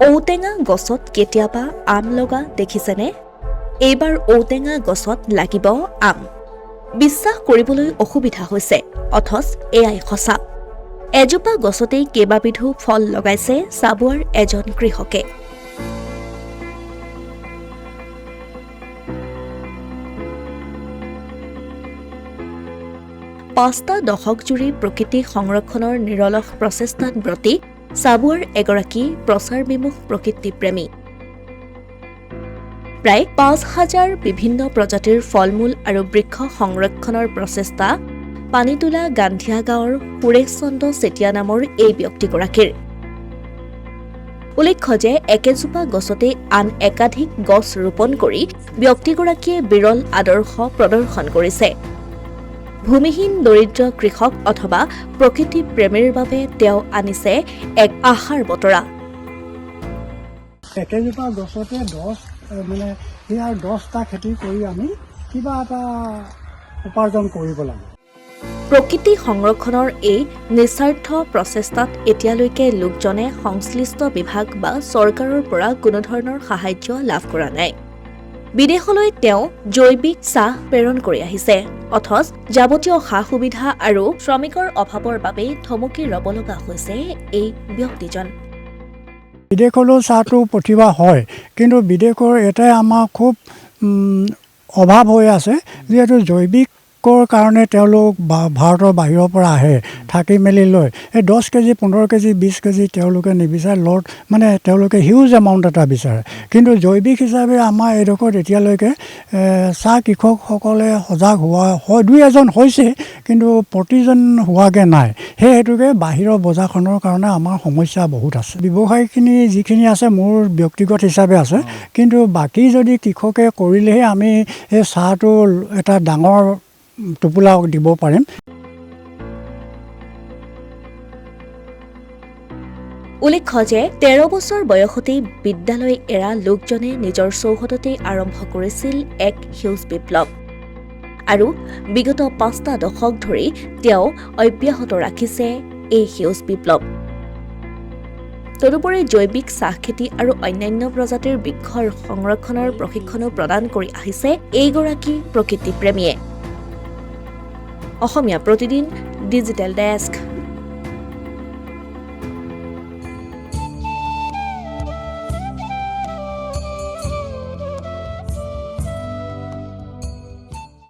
ঔটেঙা গছত কেতিয়াবা আম লগা দেখিছেনে? এইবাৰ ঔটেঙা গছত লাগিব আম। বিশ্বাস কৰিবলৈ অসুবিধা হৈছে, অথচ এয়াই সঁচা। এজোপা গছতেই কেইবাবিধো ফল লগাইছে চাবুৱাৰ এজন কৃষকে। পাঁচটা দশক জুৰি প্ৰকৃতি সংৰক্ষণৰ নিৰলস প্ৰচেষ্টাত ব্ৰতী চাবুৱাৰ এগৰাকী প্ৰচাৰ বিমুখ প্ৰকৃতিপ্ৰেমী। প্ৰায় ৫,০০০ বিভিন্ন প্ৰজাতিৰ ফল-মূল আৰু বৃক্ষ সংৰক্ষণৰ প্ৰচেষ্টা পানীতোলা গান্ধিয়া গাঁৱৰ সুৰেশ চন্দ্ৰ চেতিয়া নামৰ এই ব্যক্তিগৰাকীৰ। উল্লেখ্য যে একেজোপা গছতে আন একাধিক গছ ৰোপণ কৰি ব্যক্তিগৰাকীয়ে বিৰল আদৰ্শ প্ৰদৰ্শন কৰিছে। ভূমিহীন দৰিদ্ৰ কৃষক অথবা প্ৰকৃতি প্ৰেমীৰ বাবে তেওঁ আনিছে এক আশাৰ বতৰা। একেজোপা গছতে সেয়াৰ 10টা খেতি কৰি আমি কিবা এটা উপাৰ্জন কৰিব লাগে। প্ৰকৃতি সংৰক্ষণৰ এই নিস্বাৰ্থ প্ৰচেষ্টাত এতিয়ালৈকে লোকজনে সংশ্লিষ্ট বিভাগ বা চৰকাৰৰ পৰা কোনো ধৰণৰ সাহায্য লাভ কৰা নাই। বিদেশলৈ তেওঁ জৈৱিক চাহ প্ৰেৰণ কৰি আহিছে, অথচ যাৱতীয় সা-সুবিধা আৰু শ্ৰমিকৰ অভাৱৰ বাবেই থমকি ৰ'ব লগা হৈছে এই ব্যক্তিজন। বিদেশলৈও চাহটো পঠিওৱা হয়, কিন্তু বিদেশৰ এটাই আমাৰ খুব অভাৱ হৈ আছে, যিহেতু জৈৱিকৰ কাৰণে তেওঁলোক ভাৰতৰ বাহিৰৰ পৰা আহে, থাকি মেলি লয়। এই 10 কেজি 15 কেজি 20 কেজি তেওঁলোকে নিবিচাৰে, তেওঁলোকে হিউজ এমাউণ্ট এটা বিচাৰে। কিন্তু জৈৱিক হিচাপে আমাৰ এইডোখৰত এতিয়ালৈকে চাহ কৃষকসকলে সজাগ হয়, দুই এজন হৈছে, কিন্তু প্ৰতিজন হোৱাকৈ নাই। সেই হেতুকে বাহিৰৰ বজাৰখনৰ কাৰণে আমাৰ সমস্যা বহুত আছে। ব্যৱসায়খিনি যিখিনি আছে মোৰ ব্যক্তিগত হিচাপে আছে, কিন্তু বাকী যদি কৃষকে কৰিলেহে আমি সেই চাহটো এটা ডাঙৰ টোপোলা দিব পাৰিম। উল্লেখ্য যে 13 বছৰ বয়সতেই বিদ্যালয় এৰা লোকজনে নিজৰ চৌহদতেই আৰম্ভ কৰিছিল এক সেউজ বিপ্লৱ, আৰু বিগত 5টা দশক ধৰি তেওঁ অব্যাহত ৰাখিছে এই সেউজ বিপ্লৱ। তদুপৰি জৈৱিক চাহ খেতি আৰু অন্যান্য প্ৰজাতিৰ বৃক্ষৰ সংৰক্ষণৰ প্ৰশিক্ষণো প্ৰদান কৰি আহিছে এইগৰাকী প্ৰকৃতিপ্ৰেমীয়ে। Asomiya Pratidin digital desk.